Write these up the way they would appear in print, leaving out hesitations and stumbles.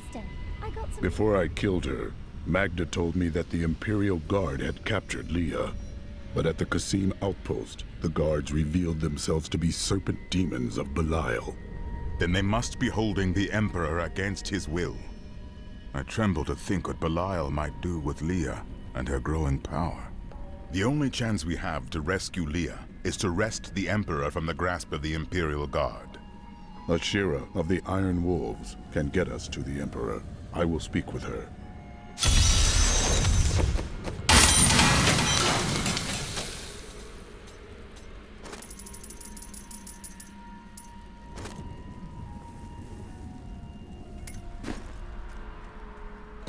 sister. I got some... Before I killed her, Magda told me that the Imperial Guard had captured Leah. But at the Qasim outpost, the guards revealed themselves to be serpent demons of Belial. Then they must be holding the Emperor against his will. I tremble to think what Belial might do with Leah and her growing power. The only chance we have to rescue Leah is to wrest the Emperor from the grasp of the Imperial Guard. Ashira of the Iron Wolves can get us to the Emperor. I will speak with her.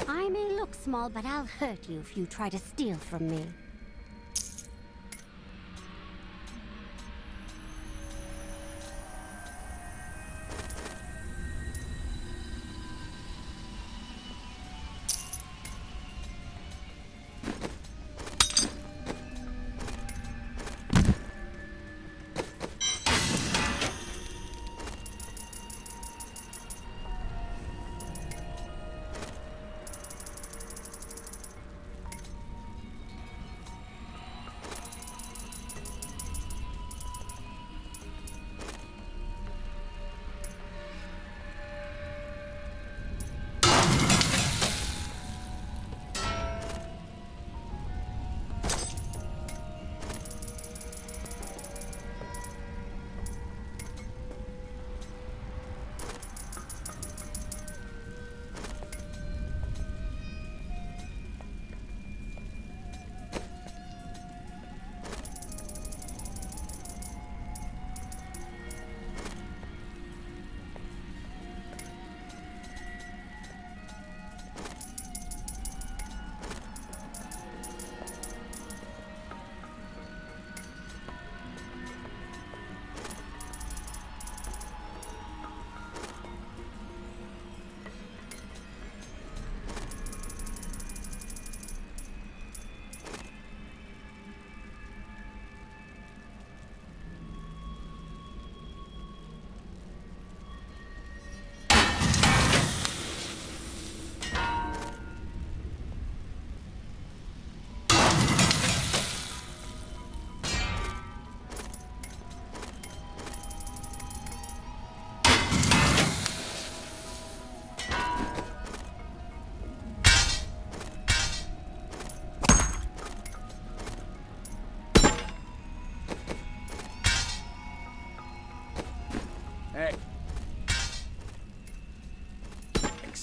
I may look small, but I'll hurt you if you try to steal from me.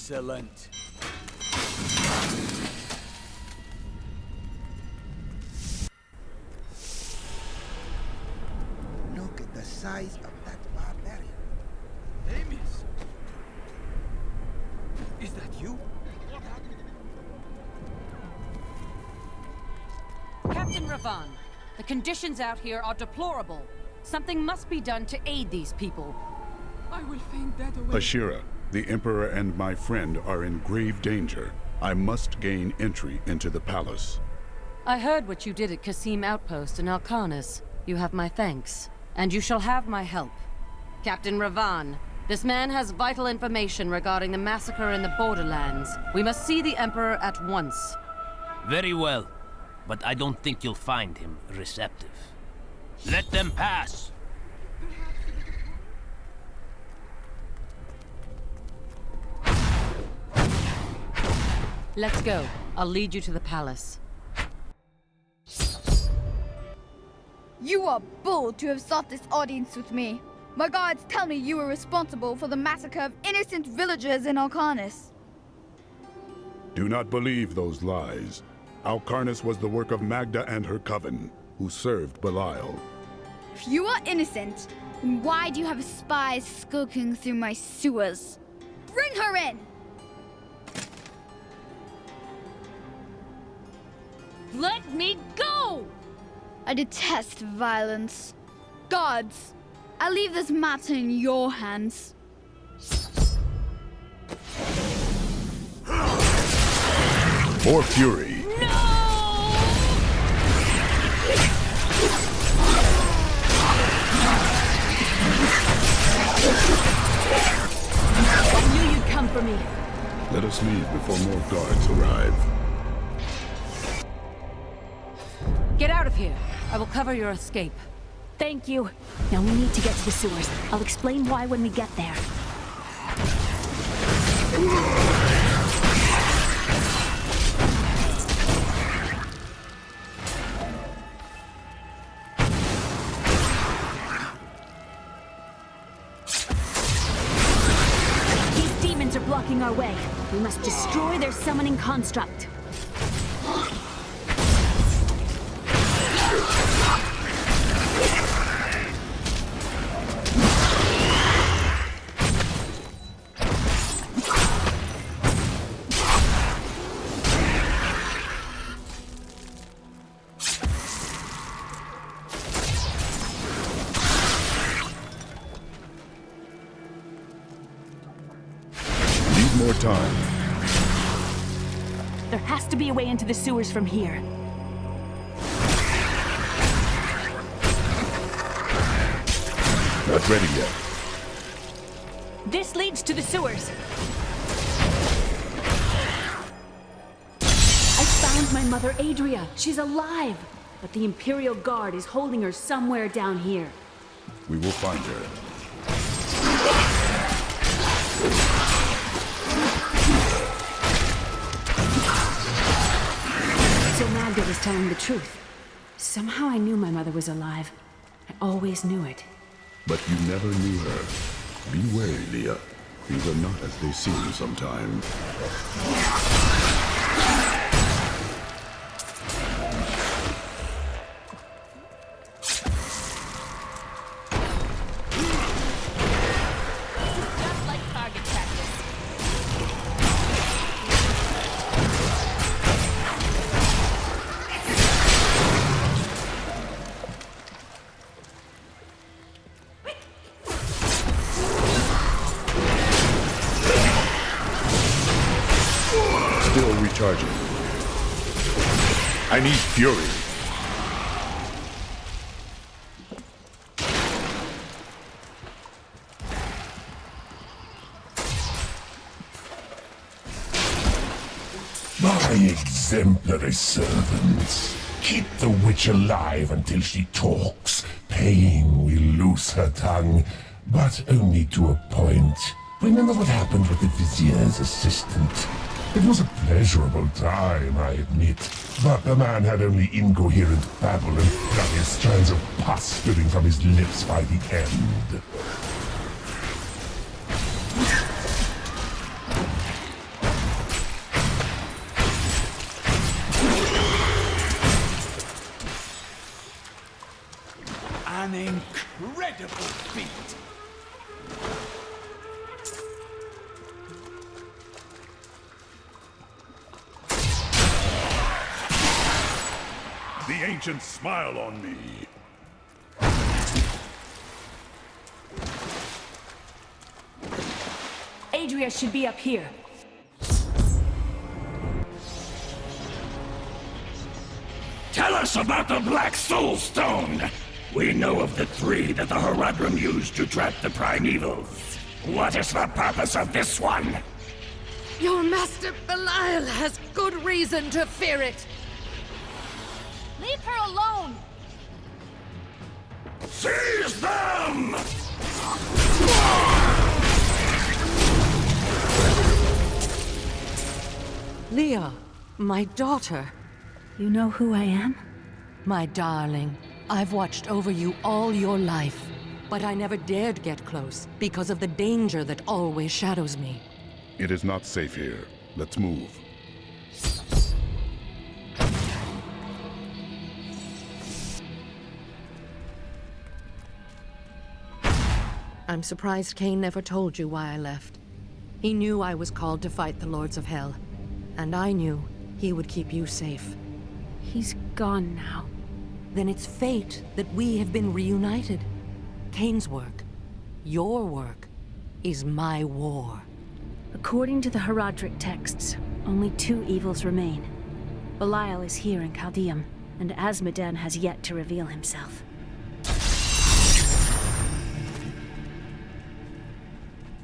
Excellent. Look at the size of that barbarian. Amos! Is that you? Captain Ravan, the conditions out here are deplorable. Something must be done to aid these people. I will faint that away. Ashira, the Emperor and my friend are in grave danger. I must gain entry into the palace. I heard what you did at Qasim Outpost in Alcarnus. You have my thanks, and you shall have my help. Captain Ravan, this man has vital information regarding the massacre in the borderlands. We must see the Emperor at once. Very well, but I don't think you'll find him receptive. Let them pass! Let's go. I'll lead you to the palace. You are bold to have sought this audience with me. My guards tell me you were responsible for the massacre of innocent villagers in Alcarnus. Do not believe those lies. Alcarnus was the work of Magda and her coven, who served Belial. If you are innocent, then why do you have spies skulking through my sewers? Bring her in! Let me go! I detest violence. Guards, I leave this matter in your hands. For fury. I knew you'd come for me. Let us leave before more guards arrive. Get out of here. I will cover your escape. Thank you. Now we need to get to the sewers. I'll explain why when we get there. These demons are blocking our way. We must destroy their summoning construct. More time. There has to be a way into the sewers from here. Not ready yet. This leads to the sewers. I found my mother, Adria. She's alive. But the Imperial Guard is holding her somewhere down here. We will find her. So Magda was telling the truth. Somehow I knew my mother was alive. I always knew it. But you never knew her. Be wary, Leah. Things are not as they seem sometimes. Still recharging. I need fury. My exemplary servants. Keep the witch alive until she talks. Pain will loose her tongue, but only to a point. Remember what happened with the Vizier's assistant? It was a pleasurable time, I admit. But the man had only incoherent babble and various strands of pus spilling from his lips by the end. An incredible feat. The ancients smile on me. Adria should be up here. Tell us about the Black Soul Stone! We know of the three that the Horadrim used to trap the Primevals. What is the purpose of this one? Your master Belial has good reason to fear it. Leave her alone! Seize them! Leah, my daughter. You know who I am? My darling, I've watched over you all your life. But I never dared get close because of the danger that always shadows me. It is not safe here. Let's move. I'm surprised Cain never told you why I left. He knew I was called to fight the Lords of Hell. And I knew he would keep you safe. He's gone now. Then it's fate that we have been reunited. Cain's work, your work, is my war. According to the Horadric texts, only two evils remain. Belial is here in Chaldeum, and Azmodan has yet to reveal himself.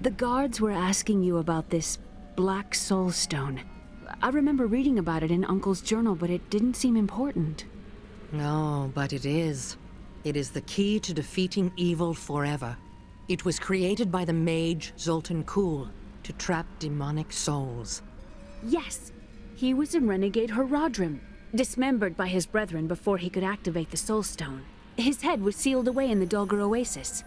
The guards were asking you about this Black Soul Stone. I remember reading about it in Uncle's journal, but it didn't seem important. No, but it is. It is the key to defeating evil forever. It was created by the mage Zoltan Kuhl to trap demonic souls. Yes, he was in Renegade Haradrim, dismembered by his brethren before he could activate the Soul Stone. His head was sealed away in the Dulgar Oasis.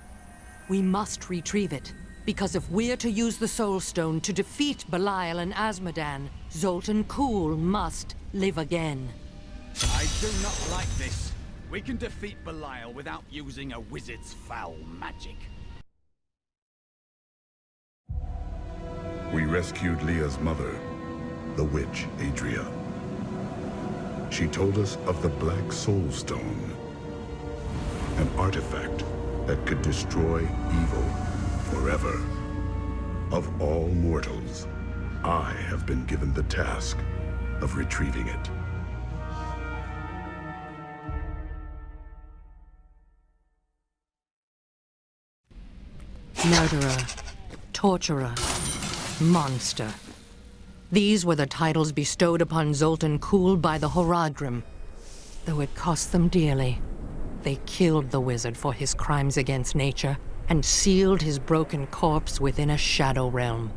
We must retrieve it, because if we're to use the Soul Stone to defeat Belial and Azmodan, Zoltan Kuhl must live again. I do not like this. We can defeat Belial without using a wizard's foul magic. We rescued Leah's mother, the witch Adria. She told us of the Black Soul Stone, an artifact that could destroy evil forever. Of all mortals, I have been given the task of retrieving it. Murderer, torturer, monster. These were the titles bestowed upon Zoltan Kuhl by the Haradrim. Though it cost them dearly, they killed the wizard for his crimes against nature and sealed his broken corpse within a shadow realm.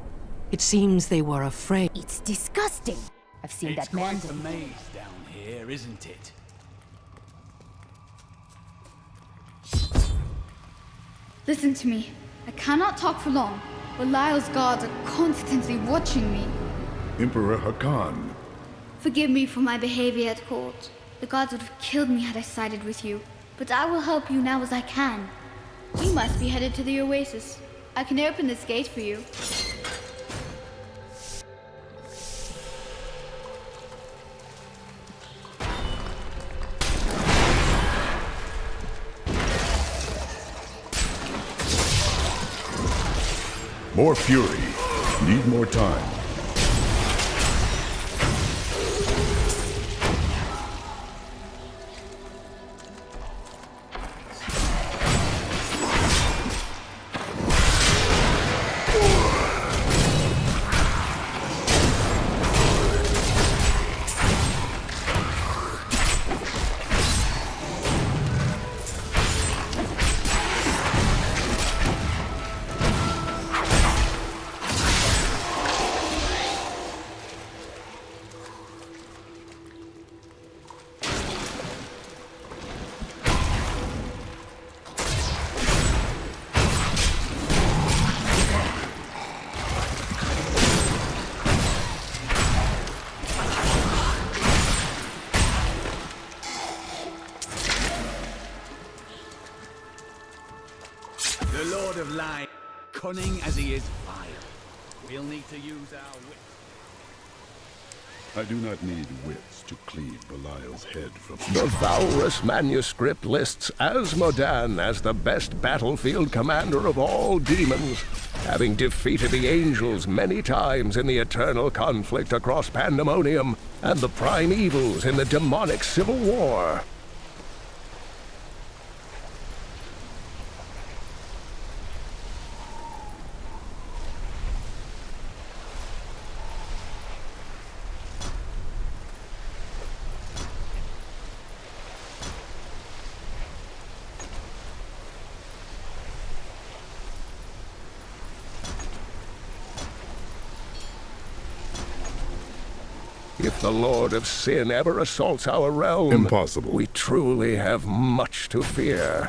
It seems they were afraid. It's disgusting. I've seen It's that man. quite a maze down here, isn't it? Listen to me. I cannot talk for long. Belial's guards are constantly watching me. Emperor Hakan. Forgive me for my behavior at court. The gods would have killed me had I sided with you. But I will help you now as I can. You must be headed to the Oasis. I can open this gate for you. More fury. Need more time. The Lord of Light, cunning as he is vile. We'll need to use our wits. I do not need wits to cleave Belial's head from... The Valrus manuscript lists Azmodan as the best battlefield commander of all demons, having defeated the angels many times in the eternal conflict across Pandemonium and the prime evils in the demonic civil war. If the Lord of Sin ever assaults our realm, Impossible. We truly have much to fear.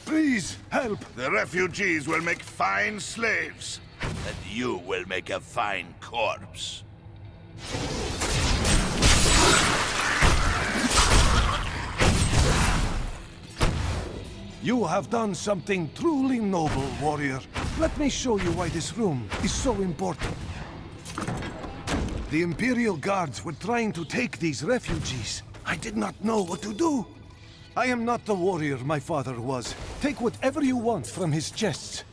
Please, help! The refugees will make fine slaves. And you will make a fine corpse. You have done something truly noble, warrior. Let me show you why this room is so important. The Imperial Guards were trying to take these refugees. I did not know what to do. I am not the warrior my father was. Take whatever you want from his chests.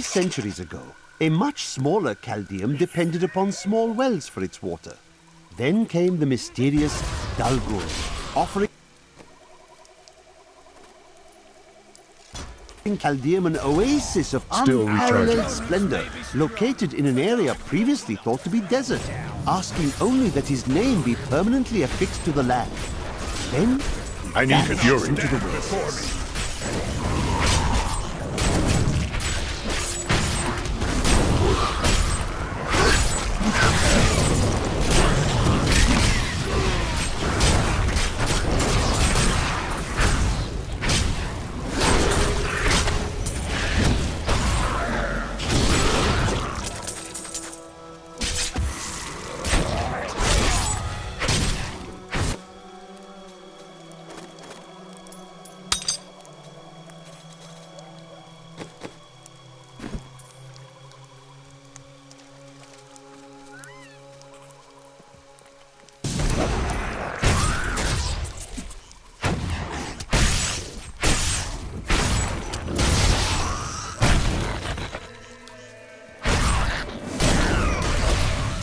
Centuries ago, a much smaller Chaldeum depended upon small wells for its water. Then came the mysterious Dalgur, offering Chaldeum an oasis of unparalleled splendor, located in an area previously thought to be desert, asking only that his name be permanently affixed to the land. Then, I need fury into the before me.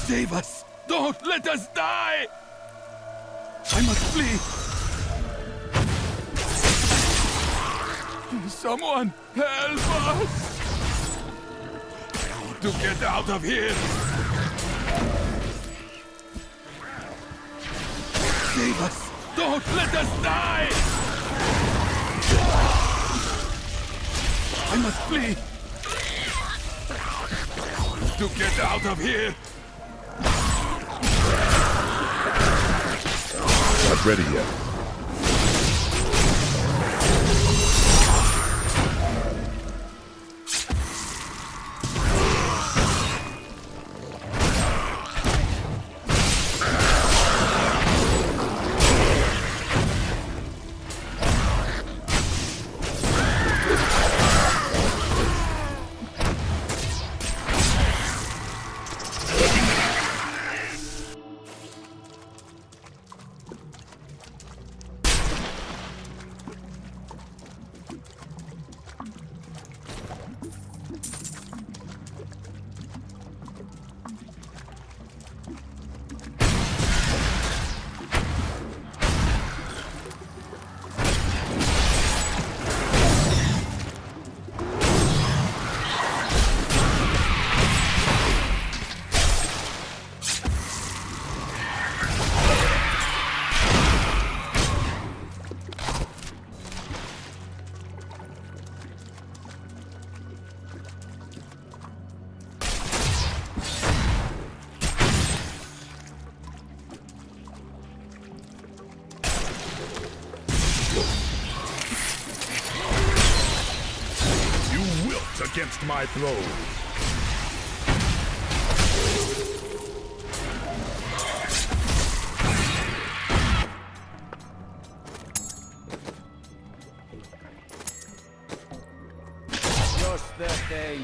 Save us! Don't let us die! I must flee! Someone help us! I want to get out of here! Save us! Don't let us die! I must flee! To get out of here! Not ready yet. Against my throne. Just the thing.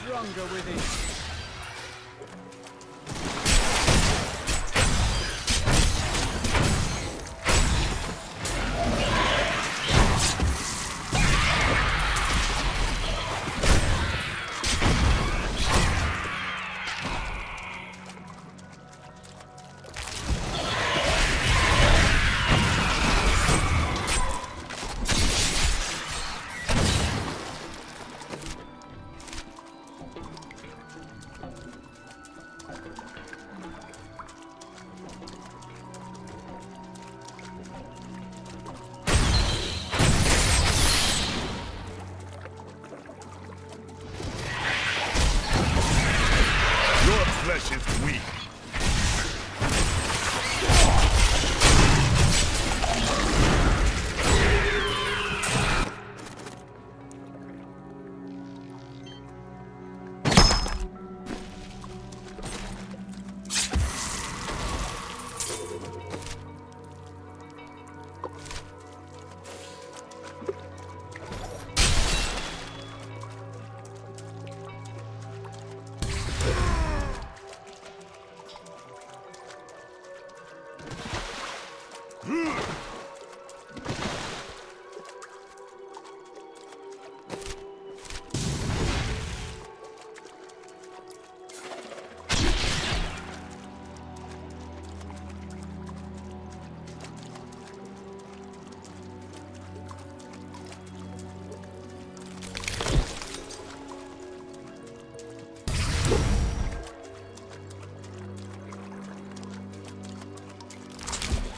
Stronger with it. flesh is weak.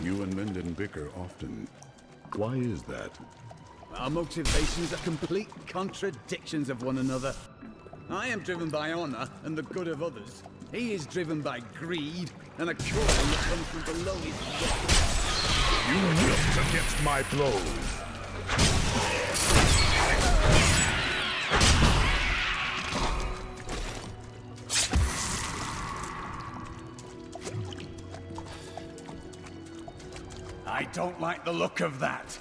You and Lyndon bicker often. Why is that? Our motivations are complete contradictions of one another. I am driven by honor and the good of others. He is driven by greed and a calling that comes from below his weight. You wilt against my blows. I don't like the look of that.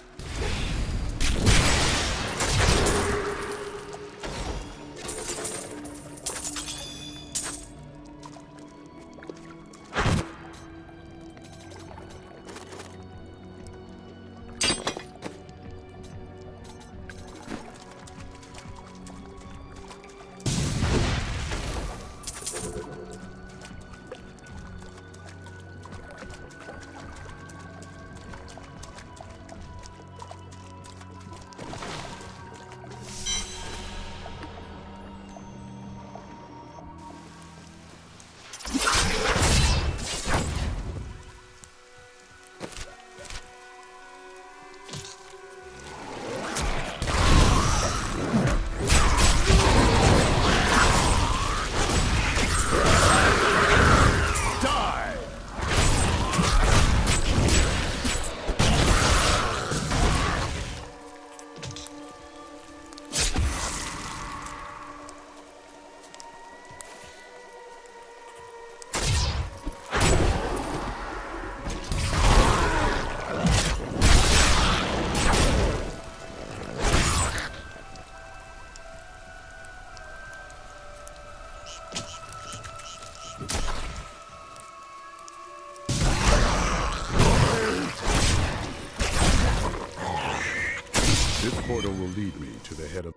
This portal will lead me to the head of...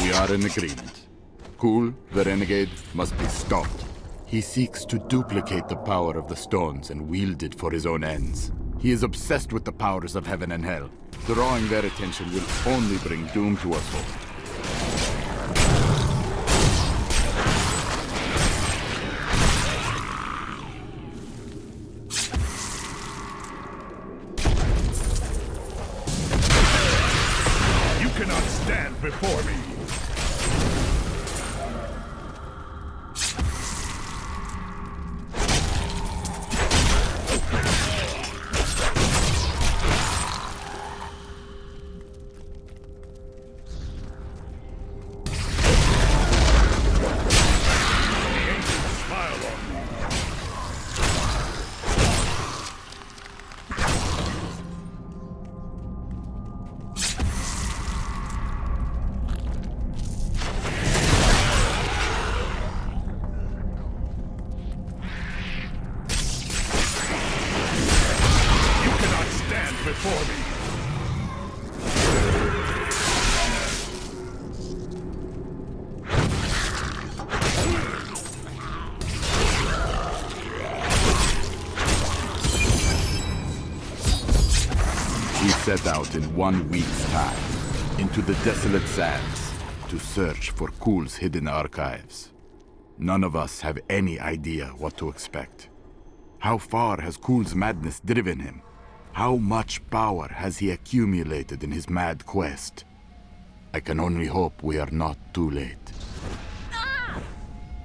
We are in agreement. Kul, the renegade, must be stopped. He seeks to duplicate the power of the stones and wield it for his own ends. He is obsessed with the powers of heaven and hell. Drawing their attention will only bring doom to us all. Cannot stand before me. Before me. We set out in 1 week's time into the desolate sands to search for Kul's hidden archives. None of us have any idea what to expect. How far has Kul's madness driven him? How much power has he accumulated in his mad quest? I can only hope we are not too late.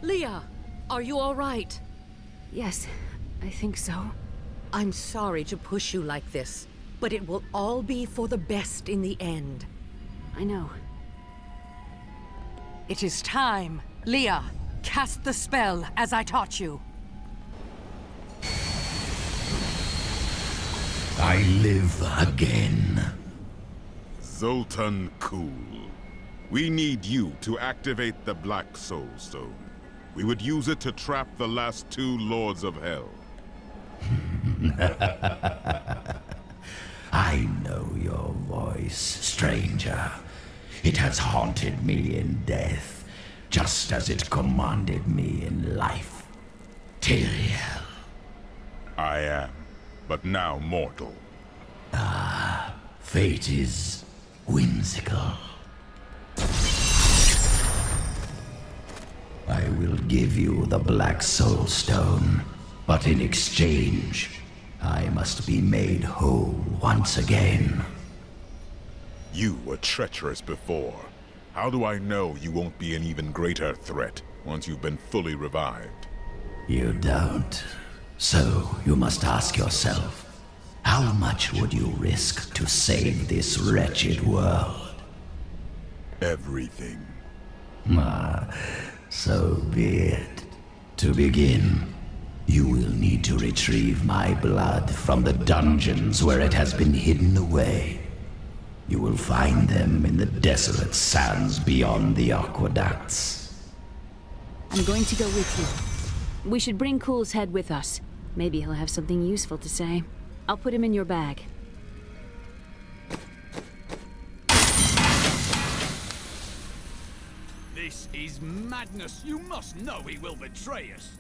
Leah, are you all right? Yes, I think so. I'm sorry to push you like this, but it will all be for the best in the end. I know. It is time. Leah, cast the spell as I taught you. I live again. Zoltan Kuhl. We need you to activate the Black Soul Stone. We would use it to trap the last 2 Lords of Hell. I know your voice, stranger. It has haunted me in death, just as it commanded me in life. Tyrael. I am, but now mortal. Fate is whimsical. I will give you the Black Soul Stone, but in exchange, I must be made whole once again. You were treacherous before. How do I know you won't be an even greater threat once you've been fully revived? You don't. So you must ask yourself, how much would you risk to save this wretched world? Everything. So be it. To begin, you will need to retrieve my blood from the dungeons where it has been hidden away. You will find them in the desolate sands beyond the aqueducts. I'm going to go with you. We should bring Kuhl's head with us. Maybe he'll have something useful to say. I'll put him in your bag. This is madness. You must know he will betray us.